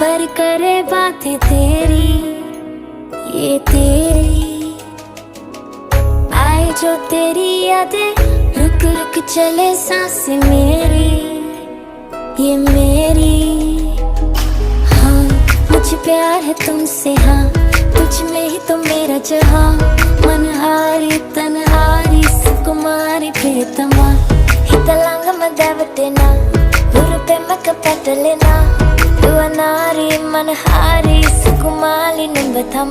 पर करे बातें तेरी, ये तेरी आए जो तेरी यादें, रुक रुक चले सांसें मेरी, ये मेरी। हाँ मुझे प्यार है तुमसे, हाँ तुझ में ही तो मेरा जहाँ, मनहारी तनहारी सुकुमारी प्रियतमा, हितलांग मदवतेना उरुपे मक पटलेना, दुआ नारी मनहारी सुकुमाली निंबतमा।